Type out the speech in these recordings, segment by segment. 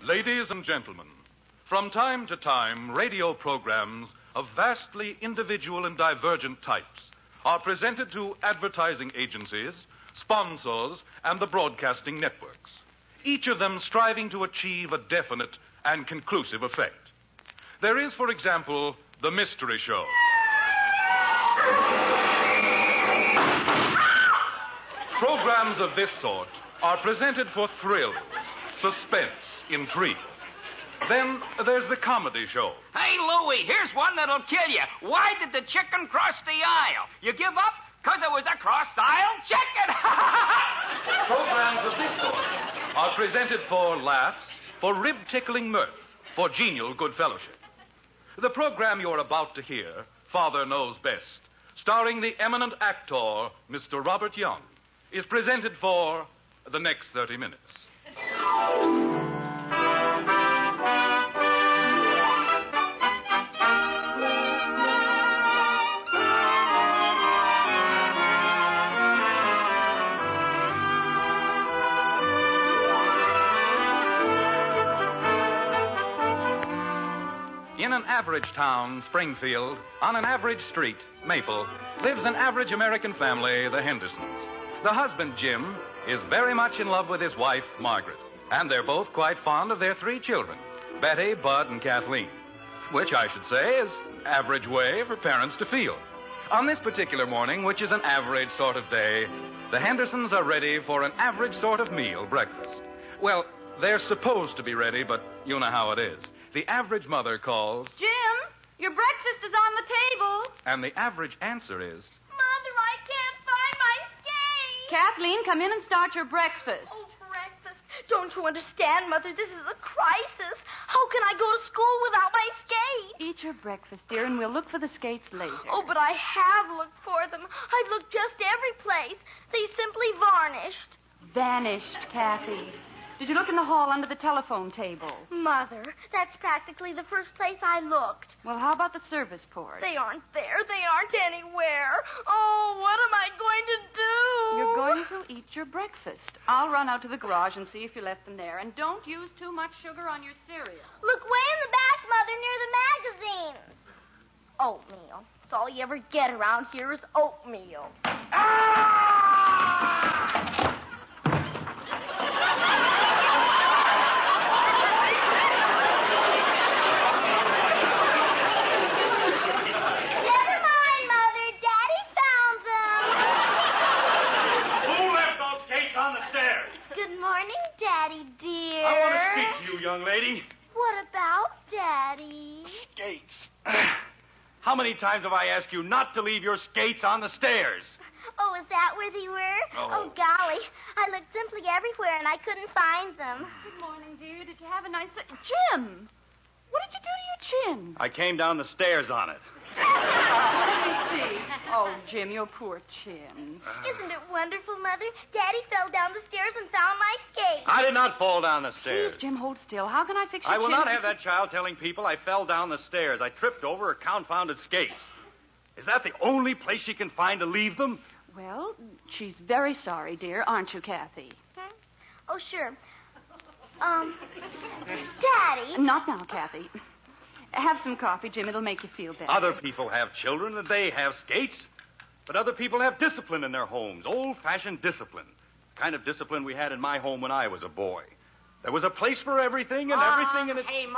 Ladies and gentlemen, from time to time, radio programs of vastly individual and divergent types are presented to advertising agencies, sponsors, and the broadcasting networks, each of them striving to achieve a definite and conclusive effect. There is, for example, the Mystery Show. Programs of this sort are presented for thrills, suspense, intrigue. Then there's the Comedy Show. Hey, Louie, here's one that'll kill you. Why did the chicken cross the aisle? You give up? 'Cause it was a cross-aisle chicken. Programs of this sort are presented for laughs, for rib-tickling mirth, for genial good fellowship. The program you're about to hear, Father Knows Best, starring the eminent actor, Mr. Robert Young, is presented for the next 30 minutes. In an average town, Springfield, on an average street, Maple, lives an average American family, the Hendersons. The husband, Jim, is very much in love with his wife, Margaret, and they're both quite fond of their 3 children, Betty, Bud, and Kathleen, which I should say is average way for parents to feel. On this particular morning, which is an average sort of day, the Hendersons are ready for an average sort of meal, breakfast. Well, they're supposed to be ready, but you know how it is. The average mother calls, Jim, your breakfast is on the table. and the average answer is, Mother, I can't find my skate. Kathleen, come in and start your breakfast. Oh, breakfast. Don't you understand, Mother? This is a crisis. How can I go to school without my skates? Eat your breakfast, dear, and we'll look for the skates later. Oh, but I have looked for them. I've looked just every place. They simply varnished. Vanished, Kathy. Did you look in the hall under the telephone table? Mother, that's practically the first place I looked. Well, how about the service port? They aren't there. They aren't anywhere. Oh, what am I going to do? You're going to eat your breakfast. I'll run out to the garage and see if you left them there. And don't use too much sugar on your cereal. Look way in the back, Mother, near the magazines. Oatmeal. It's all you ever get around here is oatmeal. Never mind, Mother. Daddy found them. Who left those skates on the stairs? Good morning, Daddy, dear. I want to speak to you, young lady. What about, Daddy? Skates. How many times have I asked you not to leave your skates on the stairs? Oh, is that where they were? Oh. Golly. I looked simply everywhere, and I couldn't find them. Good morning, dear. Did you have a nice... Jim! What did you do to your chin? I came down the stairs on it. Let me see. Oh, Jim, your poor chin. Isn't it wonderful, Mother? Daddy fell down the stairs and found my skates. I did not fall down the stairs. Please, Jim, hold still. How can I fix your I will chin? not have that child telling people I fell down the stairs. I tripped over her confounded skates. Is that the only place she can find to leave them? Well, she's very sorry, dear, aren't you, Kathy? Oh, sure. Daddy. Not now, Kathy. Have some coffee, Jim. It'll make you feel better. Other people have children and they have skates. But other people have discipline in their homes, old-fashioned discipline. The kind of discipline we had in my home when I was a boy. There was a place for everything and everything in it. Hey, Mom.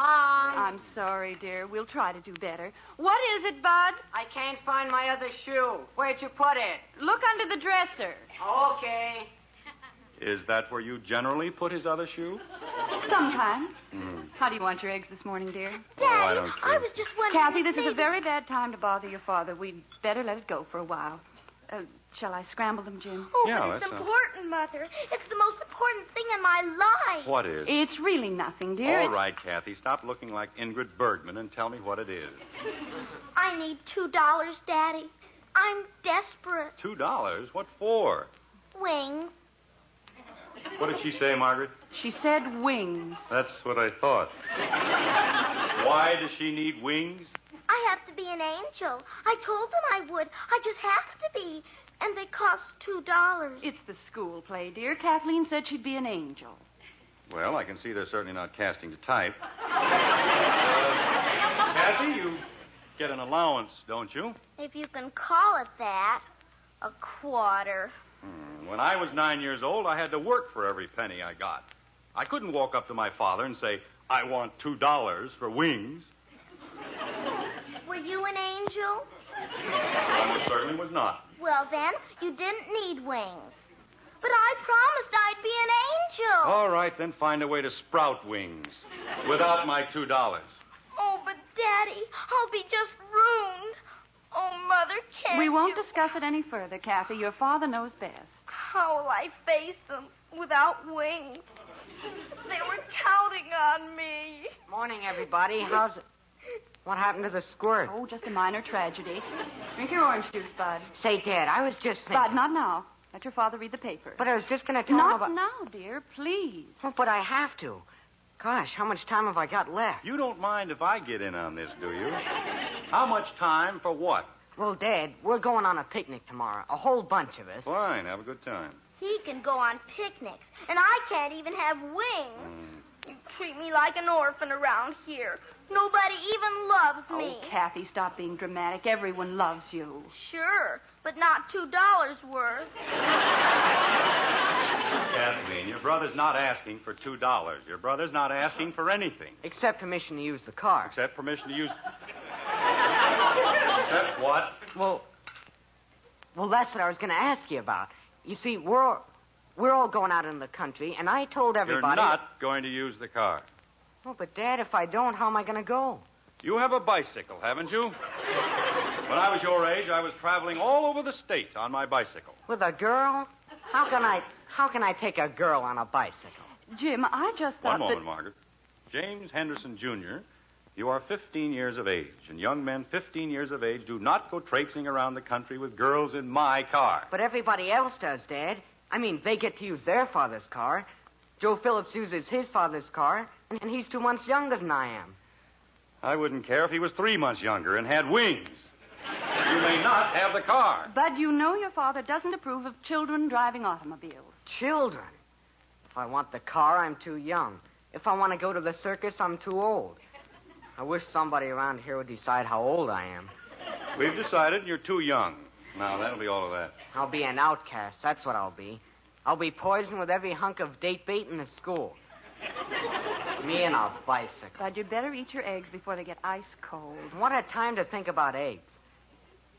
I'm sorry, dear. We'll try to do better. What is it, Bud? I can't find my other shoe. Where'd you put it? Look under the dresser. Okay. Is that where you generally put his other shoe? Sometimes. How do you want your eggs this morning, dear? Daddy, I don't care. I was just wondering. Kathy, this is a maybe- very bad time to bother your father. We'd better let it go for a while. Shall I scramble them, Jim? Oh, Yeah, but it's that's important, Mother. It's the most important thing in my life. What is? It's really nothing, dear. All right, Kathy, stop looking like Ingrid Bergman and tell me what it is. I need $2, Daddy. I'm desperate. $2? What for? Wings. What did she say, Margaret? She said wings. That's what I thought. Why does she need wings? I have to be an angel. I told them I would. I just have to be. And they cost $2. It's the school play, dear. Kathleen said she'd be an angel. Well, I can see they're certainly not casting to type. Kathy, you get an allowance, don't you? If you can call it that. A quarter. When I was 9 years old, I had to work for every penny I got. I couldn't walk up to my father and say, I want $2 for wings. Were you an angel? I most certainly was not. Well, then, you didn't need wings. But I promised I'd be an angel. All right, then find a way to sprout wings without my $2. Oh, but, Daddy, I'll be just ruined. Oh, Mother, can't We won't you... discuss it any further, Kathy. Your father knows best. How will I face them without wings? They were counting on me. Morning, everybody. How's it? What happened to the squirt? Oh, just a minor tragedy. Drink your orange juice, Bud. Say, Dad, I was just thinking... Bud, not now. Let your father read the paper. But I was just going to tell him Not about... now, dear. Please. Oh, but I have to. Gosh, how much time have I got left? You don't mind if I get in on this, do you? How much time for what? Well, Dad, we're going on a picnic tomorrow. A whole bunch of us. Fine, have a good time. He can go on picnics, and I can't even have wings. You treat me like an orphan around here. Nobody even loves me. Oh, Kathy, stop being dramatic. Everyone loves you. Sure, but not $2 worth. Kathleen, your brother's not asking for $2. Your brother's not asking for anything. Except permission to use the car. Except permission to use... Except what? Well, that's what I was going to ask you about. You see, we're all going out in the country, and I told everybody... You're not going to use the car. Oh, but, Dad, if I don't, how am I going to go? You have a bicycle, haven't you? When I was your age, I was traveling all over the state on my bicycle. With a girl? How can I take a girl on a bicycle? Jim, I just thought One moment, Margaret. James Henderson, Jr., you are 15 years of age, and young men 15 years of age do not go traipsing around the country with girls in my car. But everybody else does, Dad. I mean, they get to use their father's car. Joe Phillips uses his father's car, and he's 2 months younger than I am. I wouldn't care if he was 3 months younger and had wings. You may not have the car. Bud, you know your father doesn't approve of children driving automobiles. Children? If I want the car, I'm too young. If I want to go to the circus, I'm too old. I wish somebody around here would decide how old I am. We've decided you're too young. Now, that'll be all of that. I'll be an outcast. That's what I'll be. I'll be poisoned with every hunk of date bait in the school. Me and a bicycle. Bud, you'd better eat your eggs before they get ice cold. What a time to think about eggs.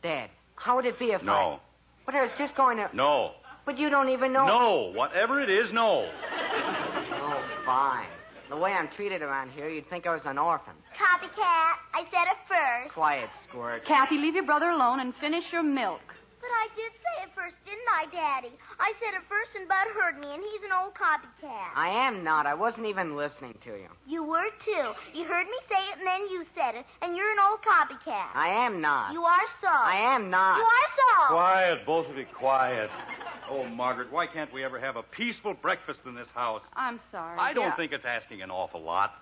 Dad, how would it be if No. But I was just going to... No. But you don't even know... No. Whatever it is, no. Oh, fine. The way I'm treated around here, you'd think I was an orphan. Copycat, I said it first. Quiet, Squirt. Kathy, leave your brother alone and finish your milk. But I did say it first, didn't I, Daddy? I said it first and Bud heard me, and he's an old copycat. I am not. I wasn't even listening to you. You were, too. You heard me say it, and then you said it, and you're an old copycat. I am not. You are so. I am not. You are so. Quiet, both of you, quiet. Oh, Margaret, why can't we ever have a peaceful breakfast in this house? I'm sorry. I don't think it's asking an awful lot.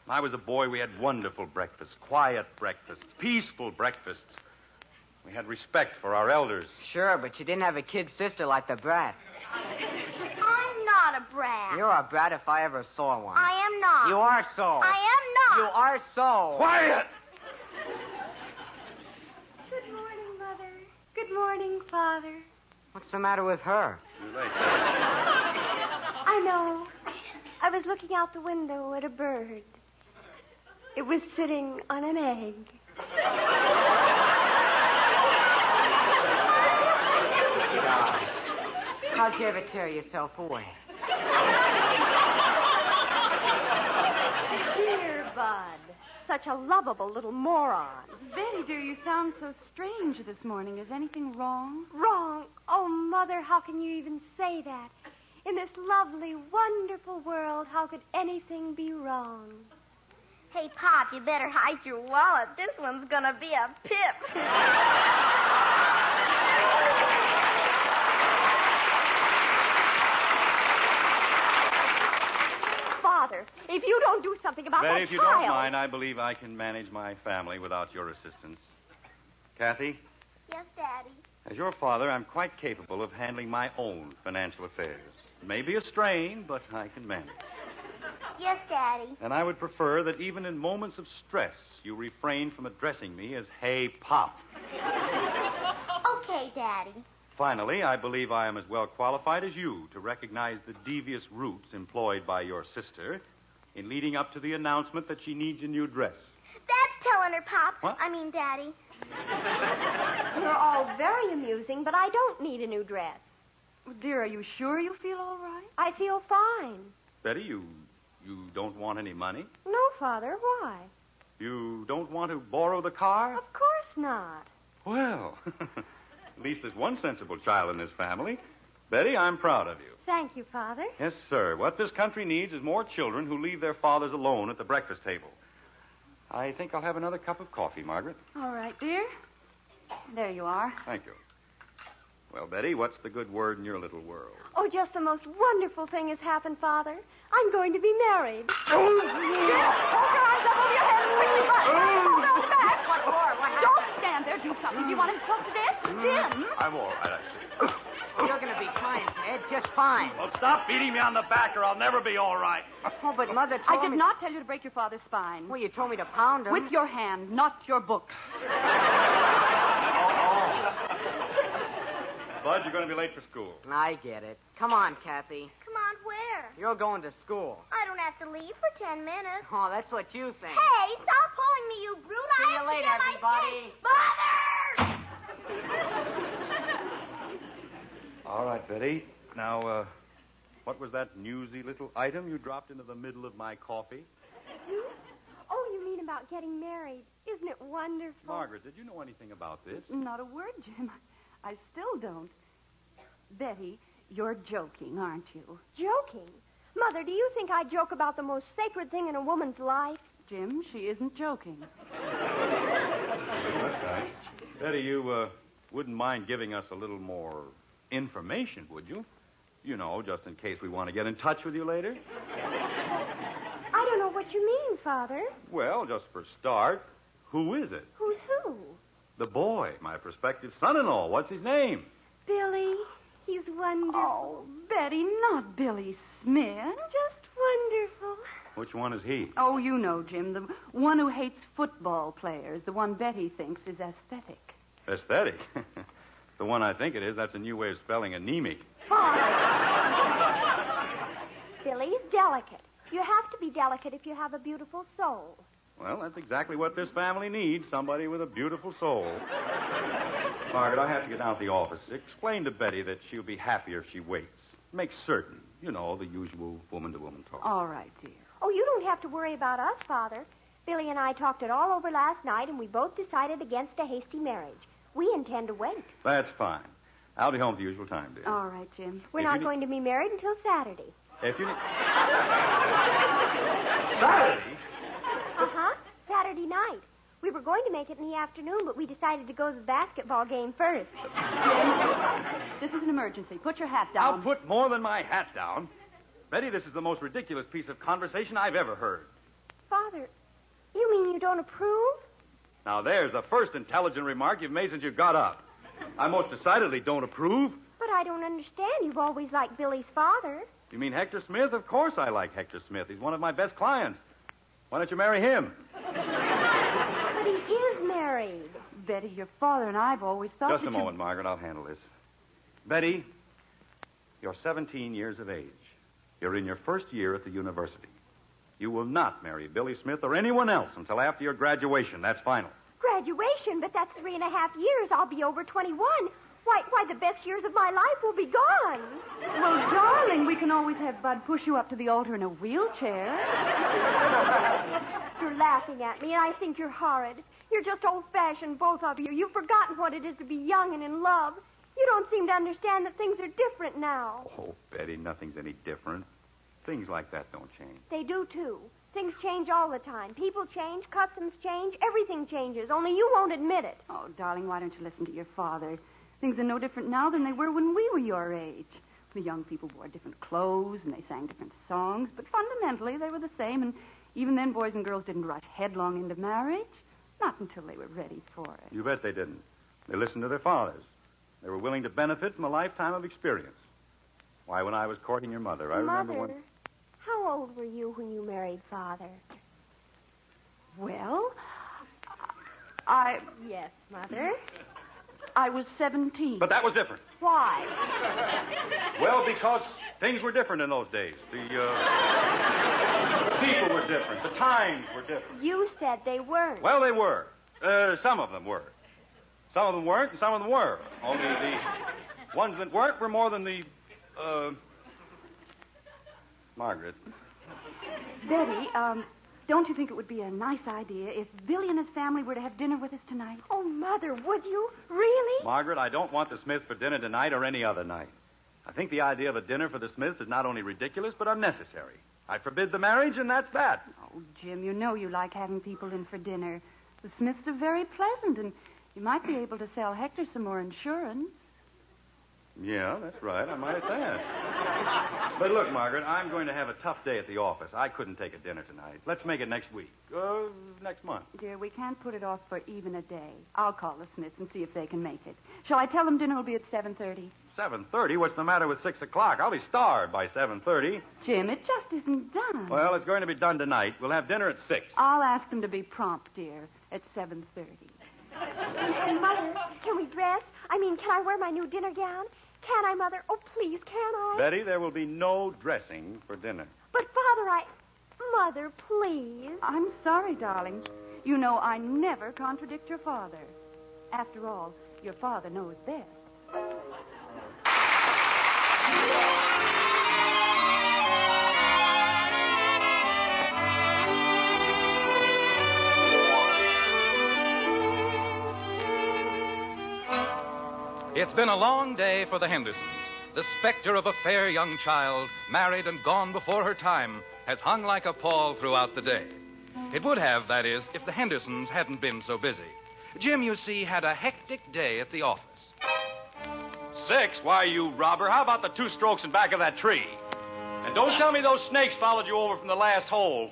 When I was a boy, we had wonderful breakfasts, quiet breakfasts, peaceful breakfasts. We had respect for our elders. Sure, but you didn't have a kid sister like the brat. I'm not a brat. You're a brat if I ever saw one. I am not. You are so. I am You not. are so. Quiet! Good morning, Mother. Good morning, Father. What's the matter with her? Too late. I know. I was looking out the window at a bird. It was sitting on an egg. Gosh. How'd you ever tear yourself away? Dear Bud. Such a lovable little moron. Betty, dear, you sound so strange this morning. Is anything wrong? Wrong. Oh, Mother, how can you even say that? In this lovely, wonderful world, how could anything be wrong? Hey, Pop, you better hide your wallet. This one's gonna be a pip. Father, if you don't do something about Betty, that if you child... don't mind, I believe I can manage my family without your assistance. Kathy, Yes, Daddy. as your father, I'm quite capable of handling my own financial affairs. It may be a strain, but I can manage. Yes, Daddy. And I would prefer that even in moments of stress, you refrain from addressing me as Hey Pop. Okay, Daddy. Finally, I believe I am as well qualified as you to recognize the devious routes employed by your sister in leading up to the announcement that she needs a new dress. That's telling her, Pop. What? I mean, Daddy. You're all very amusing, but I don't need a new dress. Dear, are you sure you feel all right? I feel fine. Betty, you don't want any money? No, Father, why? You don't want to borrow the car? Of course not. Well, at least there's one sensible child in this family. Betty, I'm proud of you. Thank you, Father. Yes, sir. What this country needs is more children who leave their fathers alone at the breakfast table. I think I'll have another cup of coffee, Margaret. All right, dear. There you are. Thank you. Well, Betty, what's the good word in your little world? Oh, just the most wonderful thing has happened, Father. I'm going to be married. Hold your arms up over your head quickly, Bud. Hold on the back. What for? What happened? Don't stand there. Do something. Do you want him close to this? Jim? I'm all right. You're going to be fine, Ted. Just fine. Well, stop beating me on the back or I'll never be all right. Oh, but Mother I told did me... not tell you to break your father's spine. Well, you told me to pound him. With your hand, not your books. Bud, you're going to be late for school. I get it. Come on, Kathy. Come on, where? You're going to school. I don't have to leave for 10 minutes. Oh, that's what you think. Hey, stop pulling me, you brute. See I you have to later, get my everybody. skates. Father! All right, Betty. Now, what was that newsy little item you dropped into the middle of my coffee? Oh, you mean about getting married. Isn't it wonderful? Margaret, did you know anything about this? Not a word, Jim. I still don't. Betty, you're joking, aren't you? Joking? Mother, do you think I joke about the most sacred thing in a woman's life? Jim, she isn't joking. That's right. Betty, you wouldn't mind giving us a little more information, would you? You know, just in case we want to get in touch with you later. I don't know what you mean, Father. Well, just for start, who is it? Who's who? The boy, my prospective son-in-law. What's his name? Billy. He's wonderful. Oh, Betty, not Billy Smith. Just wonderful. Which one is he? Oh, you know, Jim, the one who hates football players, the one Betty thinks is aesthetic. Aesthetic. The one I think it is, that's a new way of spelling anemic. Billy's delicate. You have to be delicate if you have a beautiful soul. Well, that's exactly what this family needs, somebody with a beautiful soul. Margaret, I have to get down to the office. Explain to Betty that she'll be happier if she waits. Make certain. You know, the usual woman-to-woman talk. All right, dear. Oh, you don't have to worry about us, Father. Billy and I talked it all over last night, and we both decided against a hasty marriage. We intend to wait. That's fine. I'll be home at the usual time, dear. All right, Jim. We're If not you going to be married until Saturday. If you need... Saturday? Uh-huh. Saturday night. We were going to make it in the afternoon, but we decided to go to the basketball game first. This is an emergency. Put your hat down. I'll put more than my hat down. Betty, this is the most ridiculous piece of conversation I've ever heard. Father, you mean you don't approve? Now, there's the first intelligent remark you've made since you got up. I most decidedly don't approve. But I don't understand. You've always liked Billy's father. You mean Hector Smith? Of course I like Hector Smith. He's one of my best clients. Why don't you marry him? But he is married. Betty, your father and I have always thought Just that a moment, Margaret. I'll handle this. Betty, you're 17 years of age. You're in your first year at the university. You will not marry Billy Smith or anyone else until after your graduation. That's final. Graduation, but that's 3.5 years. I'll be over 21. Why, the best years of my life will be gone. Well, darling, we can always have Bud push you up to the altar in a wheelchair. You're laughing at me, and I think you're horrid. You're just old-fashioned, both of you. You've forgotten what it is to be young and in love. You don't seem to understand that things are different now. Oh, Betty, nothing's any different. Things like that don't change. They do, too. Things change all the time. People change, customs change, everything changes, only you won't admit it. Oh, darling, why don't you listen to your father? Things are no different now than they were when we were your age. The young people wore different clothes and they sang different songs, but fundamentally they were the same, and even then boys and girls didn't rush headlong into marriage. Not until they were ready for it. You bet they didn't. They listened to their fathers. They were willing to benefit from a lifetime of experience. Why, when I was courting your mother, I remember when... How old were you when you married Father? Well, Yes, Mother. I was 17. But that was different. Why? Well, because things were different in those days. The people were different. The times were different. You said they weren't. Well, they were. Some of them were. Some of them weren't, and some of them were. Only the ones that weren't were more than the, Margaret. Betty, don't you think it would be a nice idea if Billy and his family were to have dinner with us tonight? Oh, Mother, would you? Really? Margaret, I don't want the Smiths for dinner tonight or any other night. I think the idea of a dinner for the Smiths is not only ridiculous, but unnecessary. I forbid the marriage, and that's that. Oh, Jim, you know you like having people in for dinner. The Smiths are very pleasant, and you might be able to sell Hector some more insurance. Yeah, that's right. I might at that. But look, Margaret, I'm going to have a tough day at the office. I couldn't take a dinner tonight. Let's make it next week. Next month. Dear, we can't put it off for even a day. I'll call the Smiths and see if they can make it. Shall I tell them dinner will be at 7:30? 7:30? What's the matter with 6 o'clock? I'll be starved by 7:30. Jim, it just isn't done. Well, it's going to be done tonight. We'll have dinner at 6. I'll ask them to be prompt, dear, at 7:30. And Mother, can we dress? Can I wear my new dinner gown? Can I, Mother? Oh, please, can I? Betty, there will be no dressing for dinner. But, Father, Mother, please. I'm sorry, darling. You know I never contradict your father. After all, your father knows best. It's been a long day for the Hendersons. The specter of a fair young child, married and gone before her time, has hung like a pall throughout the day. It would have, that is, if the Hendersons hadn't been so busy. Jim, you see, had a hectic day at the office. 6? Why, you robber. How about the 2 strokes in back of that tree? And don't tell me those snakes followed you over from the last hole.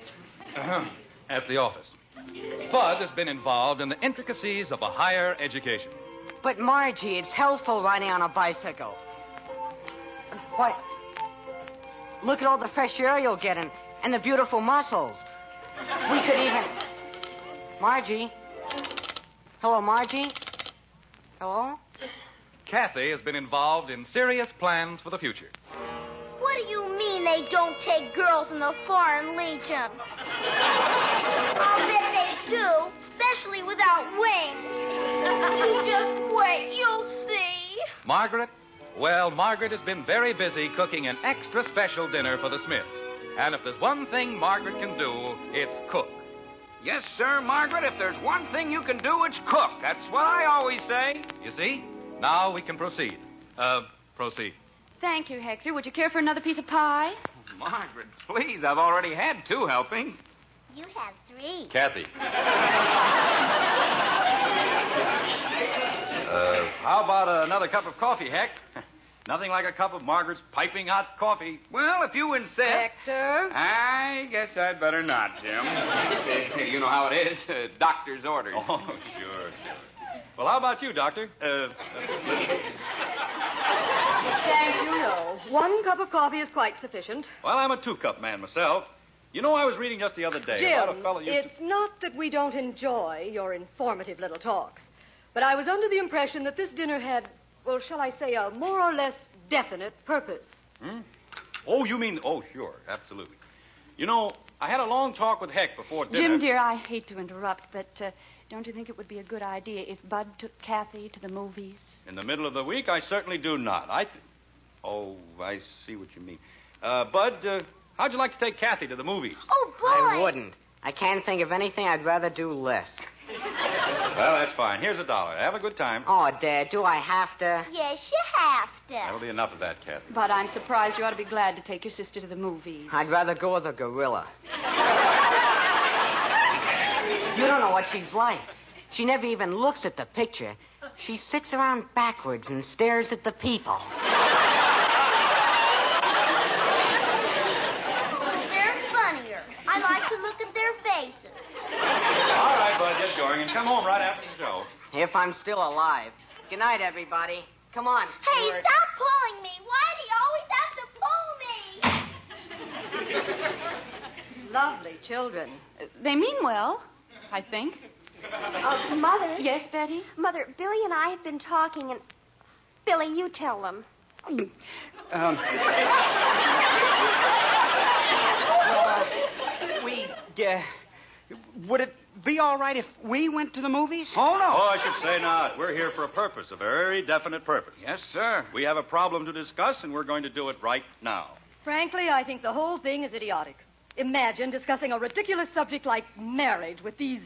At the office. Bud has been involved in the intricacies of a higher education. But, Margie, it's healthful riding on a bicycle. Why, look at all the fresh air you'll get and the beautiful muscles. We could even... Margie? Hello, Margie? Hello? Kathy has been involved in serious plans for the future. What do you mean they don't take girls in the Foreign Legion? I'll bet they do, especially without wings. You just wait, you'll see. Margaret? Well, Margaret has been very busy cooking an extra special dinner for the Smiths. And if there's one thing Margaret can do, it's cook. Yes, sir, Margaret. If there's one thing you can do, it's cook. That's what I always say. You see? Now we can proceed. Proceed. Thank you, Hector. Would you care for another piece of pie? Oh, Margaret, please. I've already had 2 helpings. You have 3. Kathy. How about another cup of coffee, Heck? Nothing like a cup of Margaret's piping hot coffee. Well, if you insist. Hector? I guess I'd better not, Jim. You know how it is. Doctor's orders. Oh, sure. Well, how about you, Doctor? Thank you, no. 1 cup of coffee is quite sufficient. Well, I'm a 2-cup man myself. You know, I was reading just the other day about a fellow Jim, used it's not that we don't enjoy your informative little talks, but I was under the impression that this dinner had, well, shall I say, a more or less definite purpose. Oh, you mean... Oh, sure, absolutely. You know, I had a long talk with Heck before dinner. Jim, dear, I hate to interrupt, but don't you think it would be a good idea if Bud took Kathy to the movies? In the middle of the week, I certainly do not. Oh, I see what you mean. Bud, how'd you like to take Kathy to the movies? Oh, boy. I wouldn't. I can't think of anything I'd rather do less. Well, that's fine. Here's $1. Have a good time. Oh, Dad, do I have to? Yes, you have to. That'll be enough of that, Kathy. But I'm surprised. You ought to be glad to take your sister to the movies. I'd rather go with a gorilla. You don't know what she's like. She never even looks at the picture. She sits around backwards and stares at the people. They're funnier. I like to look at their faces. All right, Bud, get going and come home right after the show. If I'm still alive. Good night, everybody. Come on, Hey, Stuart. stop pulling me. Why do you always have to pull me? Lovely children. They mean well, I think. Mother. Yes, Betty? Mother, Billy and I have been talking, and... Billy, you tell them. Would it be all right if we went to the movies? Oh, no. Oh, I should say not. We're here for a purpose, a very definite purpose. Yes, sir. We have a problem to discuss, and we're going to do it right now. Frankly, I think the whole thing is idiotic. Imagine discussing a ridiculous subject like marriage with these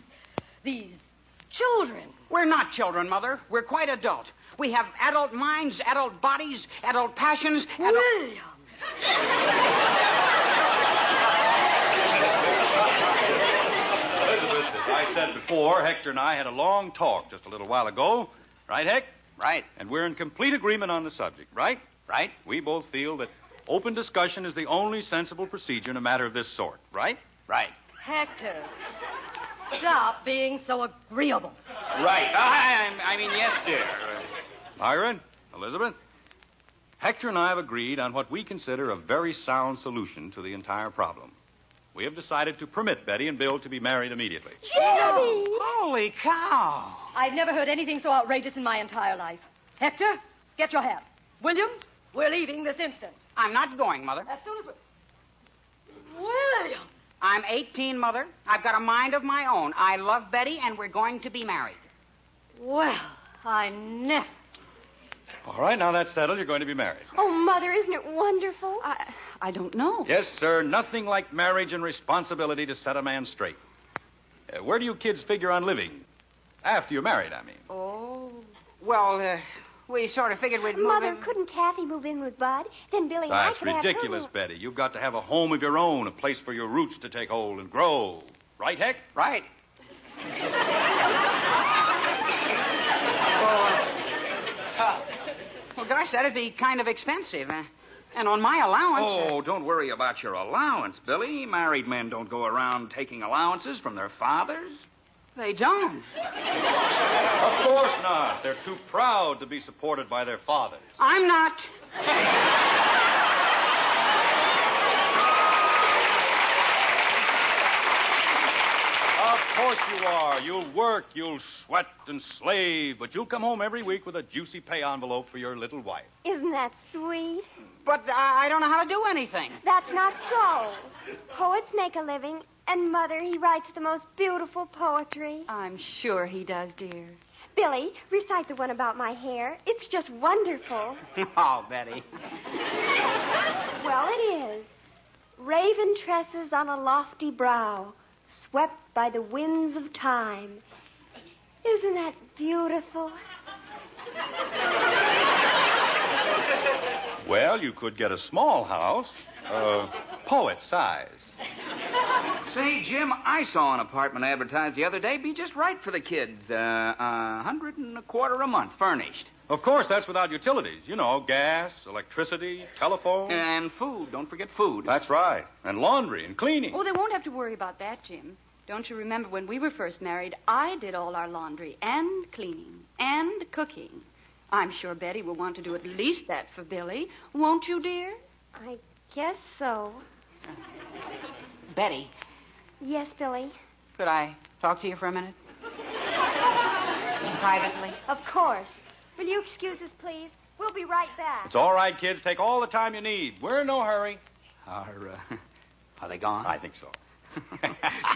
children. We're not children, Mother. We're quite adult. We have adult minds, adult bodies, adult passions. William! Elizabeth, as I said before, Hector and I had a long talk just a little while ago. Right, Heck? Right. And we're in complete agreement on the subject, right? Right. We both feel that open discussion is the only sensible procedure in a matter of this sort, right? Right. Hector, stop being so agreeable. Right. I mean, yes, dear. Myron, Elizabeth, Hector and I have agreed on what we consider a very sound solution to the entire problem. We have decided to permit Betty and Bill to be married immediately. Jimmy! Holy cow. I've never heard anything so outrageous in my entire life. Hector, get your hat. William, we're leaving this instant. I'm not going, Mother. As soon as William! I'm 18, Mother. I've got a mind of my own. I love Betty, and we're going to be married. Well, I never... All right, now that's settled. You're going to be married. Oh, Mother, isn't it wonderful? I don't know. Yes, sir. Nothing like marriage and responsibility to set a man straight. Where do you kids figure on living? After you're married, I mean. Oh. Well, we sort of figured we'd move Mother, in. couldn't Kathy move in with Bud? Then Billy and I That's could have ridiculous, her... Betty. You've got to have a home of your own, a place for your roots to take hold and grow. Right, Heck? Right. Well, gosh, that'd be kind of expensive. And on my allowance... Oh, don't worry about your allowance, Billy. Married men don't go around taking allowances from their fathers. They don't. Of course not. They're too proud to be supported by their fathers. I'm not. Of course you are. You'll work, you'll sweat and slave, but you'll come home every week with a juicy pay envelope for your little wife. Isn't that sweet? But I don't know how to do anything. That's not so. Poets make a living, and Mother, he writes the most beautiful poetry. I'm sure he does, dear. Billy, recite the one about my hair. It's just wonderful. Oh, Betty. Well, it is. Raven tresses on a lofty brow, swept by the winds of time. Isn't that beautiful? Well, you could get a small house, poet size. Say, Jim, I saw an apartment advertised the other day. Be just right for the kids. $125 a month, furnished. Of course, that's without utilities. You know, gas, electricity, telephone. And food. Don't forget food. That's right. And laundry and cleaning. Oh, they won't have to worry about that, Jim. Don't you remember when we were first married, I did all our laundry and cleaning and cooking. I'm sure Betty will want to do at least that for Billy. Won't you, dear? I guess so. Betty, Yes, Billy. could I talk to you for a minute? Privately? Of course. Will you excuse us, please? We'll be right back. It's all right, kids. Take all the time you need. We're in no hurry. Are they gone? I think so.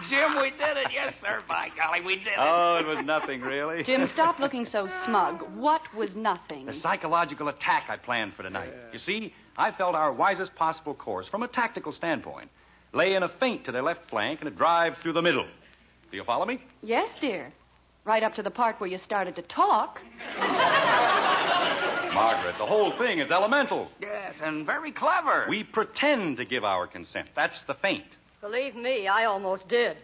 Jim, we did it. Yes, sir. By golly, we did it. Oh, it was nothing, really. Jim, stop looking so smug. What was nothing? The psychological attack I planned for tonight. You see, I felt our wisest possible course from a tactical standpoint lay in a feint to their left flank and a drive through the middle. Do you follow me? Yes, dear. Right up to the part where you started to talk. Margaret, the whole thing is elemental. Yes, and very clever. We pretend to give our consent. That's the feint. Believe me, I almost did.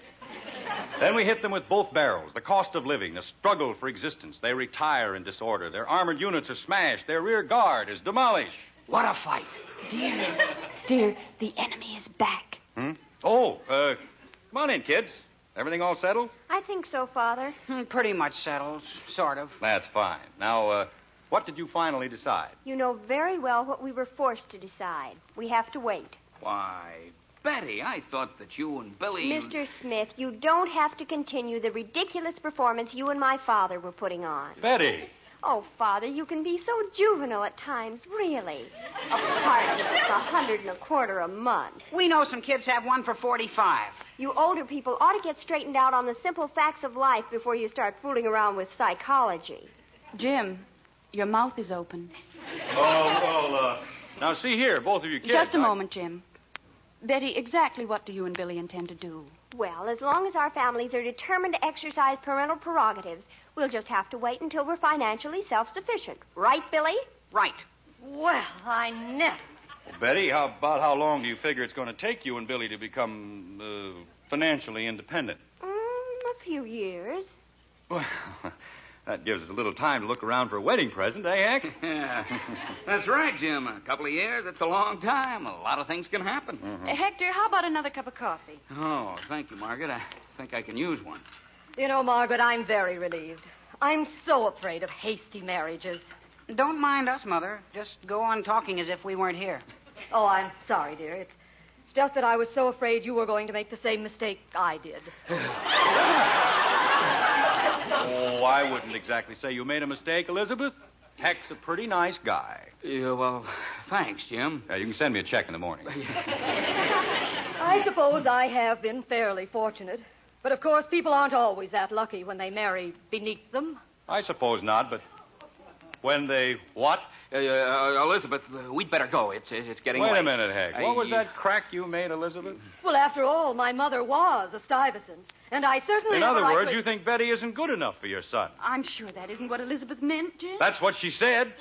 Then we hit them with both barrels. The cost of living, the struggle for existence. They retire in disorder. Their armored units are smashed. Their rear guard is demolished. What a fight. Dear, the enemy is back. Oh, come on in, kids. Everything all settled? I think so, Father. Pretty much settled, sort of. That's fine. Now, what did you finally decide? You know very well what we were forced to decide. We have to wait. Why, Betty, I thought that you and Billy... Mr. Smith, you don't have to continue the ridiculous performance you and my father were putting on. Betty! Oh, Father, you can be so juvenile at times, really. Apartment is $125 a month. We know some kids have one for 45. You older people ought to get straightened out on the simple facts of life before you start fooling around with psychology. Jim, your mouth is open. Now see here, both of you kids. Just a moment, Jim. Betty, exactly what do you and Billy intend to do? Well, as long as our families are determined to exercise parental prerogatives, we'll just have to wait until we're financially self-sufficient. Right, Billy? Right. Well, I never. Well, Betty, how long do you figure it's going to take you and Billy to become financially independent? A few years. Well, that gives us a little time to look around for a wedding present, eh, Heck? Yeah. That's right, Jim. A couple of years, it's a long time. A lot of things can happen. Mm-hmm. Hector, how about another cup of coffee? Oh, thank you, Margaret. I think I can use one. You know, Margaret, I'm very relieved. I'm so afraid of hasty marriages. Don't mind us, Mother. Just go on talking as if we weren't here. Oh, I'm sorry, dear. It's just that I was so afraid you were going to make the same mistake I did. Oh, I wouldn't exactly say you made a mistake, Elizabeth. Heck's a pretty nice guy. Yeah, well, thanks, Jim. You can send me a check in the morning. I suppose I have been fairly fortunate. But, of course, people aren't always that lucky when they marry beneath them. I suppose not, but when they what? Elizabeth, we'd better go. It's getting late. Wait a minute, Heck. What was that crack you made, Elizabeth? Well, after all, my mother was a Stuyvesant, and I certainly... In other words, you think Betty isn't good enough for your son? I'm sure that isn't what Elizabeth meant, Jim. That's what she said.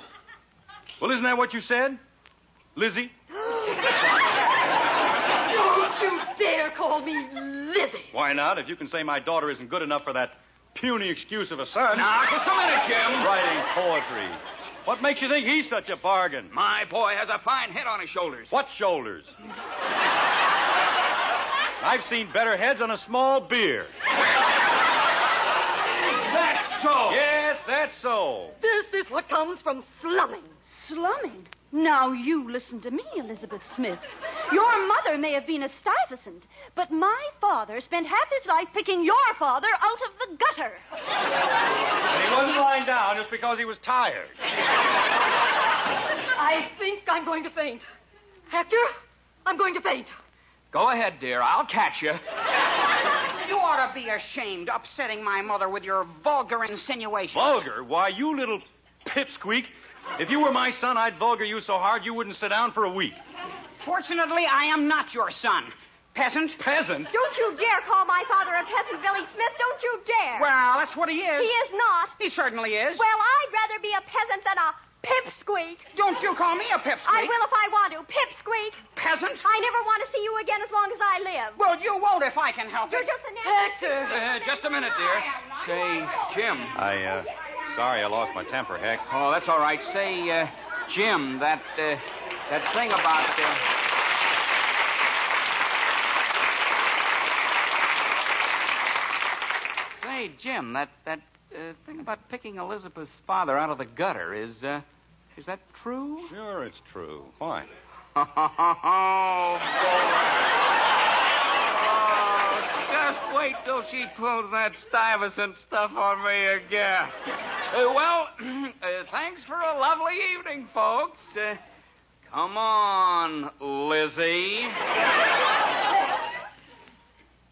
Well, isn't that what you said, Lizzie? Don't you dare call me Lizzie. Why not? If you can say my daughter isn't good enough for that puny excuse of a son. Now, just a minute, Jim. Writing poetry. What makes you think he's such a bargain? My boy has a fine head on his shoulders. What shoulders? I've seen better heads on a small beer. That's so. Yes, that's so. This is what comes from slumming. Slumming? Now, you listen to me, Elizabeth Smith. Your mother may have been a Stuyvesant, but my father spent half his life picking your father out of the gutter. And he wasn't lying down just because he was tired. I think I'm going to faint. Hector, I'm going to faint. Go ahead, dear. I'll catch you. You ought to be ashamed, upsetting my mother with your vulgar insinuations. Vulgar? Why, you little pipsqueak. If you were my son, I'd vulgar you so hard you wouldn't sit down for a week. Fortunately, I am not your son. Peasant? Peasant? Don't you dare call my father a peasant, Billy Smith. Don't you dare. Well, that's what he is. He is not. He certainly is. Well, I'd rather be a peasant than a pipsqueak. Don't you call me a pipsqueak. I will if I want to. Pipsqueak. Peasant? I never want to see you again as long as I live. Well, you won't if I can help You're it. just an Hector. Just a minute, dear. Say, Jim. Sorry I lost my temper, Heck. Oh, that's all right. Say, Jim, that thing about... Say, Jim, that thing about picking Elizabeth's father out of the gutter, is that true? Sure, it's true. Why? Oh, just wait till she pulls that Stuyvesant stuff on me again. Thanks for a lovely evening, folks. Come on, Lizzie.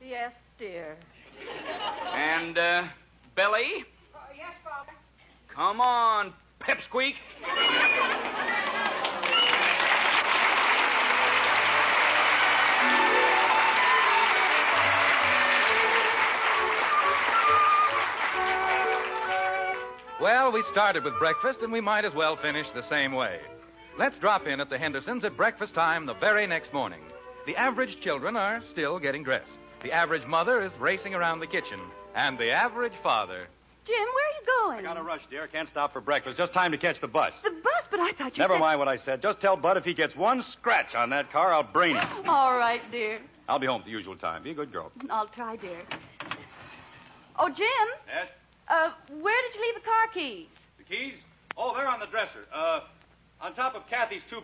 Yes, dear. And, Billy? Yes, Father. Come on, Pipsqueak. Well, we started with breakfast, and we might as well finish the same way. Let's drop in at the Hendersons at breakfast time the very next morning. The average children are still getting dressed. The average mother is racing around the kitchen. And the average father... Jim, where are you going? I got to rush, dear. Can't stop for breakfast. Just time to catch the bus. The bus? But I thought you Never said... mind what I said. Just tell Bud if he gets one scratch on that car, I'll brain him. All right, dear. I'll be home at the usual time. Be a good girl. I'll try, dear. Oh, Jim. Yes? Where did you leave the car keys? The keys? Oh, they're on the dresser. On top of Kathy's $2.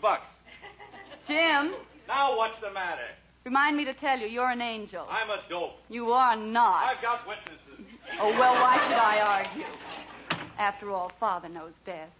Jim. Now what's the matter? Remind me to tell you, you're an angel. I'm a dope. You are not. I've got witnesses. Oh, well, why should I argue? After all, Father knows best.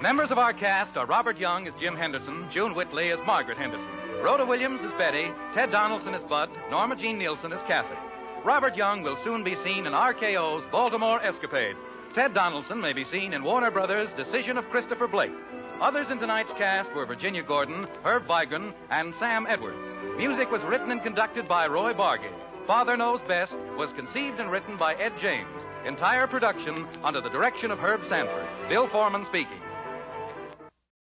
Members of our cast are Robert Young as Jim Henderson, June Whitley as Margaret Henderson, Rhoda Williams as Betty, Ted Donaldson as Bud, Norma Jean Nielsen as Kathy. Robert Young will soon be seen in RKO's Baltimore Escapade. Ted Donaldson may be seen in Warner Brothers' Decision of Christopher Blake. Others in tonight's cast were Virginia Gordon, Herb Vigran, and Sam Edwards. Music was written and conducted by Roy Bargay. Father Knows Best was conceived and written by Ed James. Entire production under the direction of Herb Sanford. Bill Foreman speaking.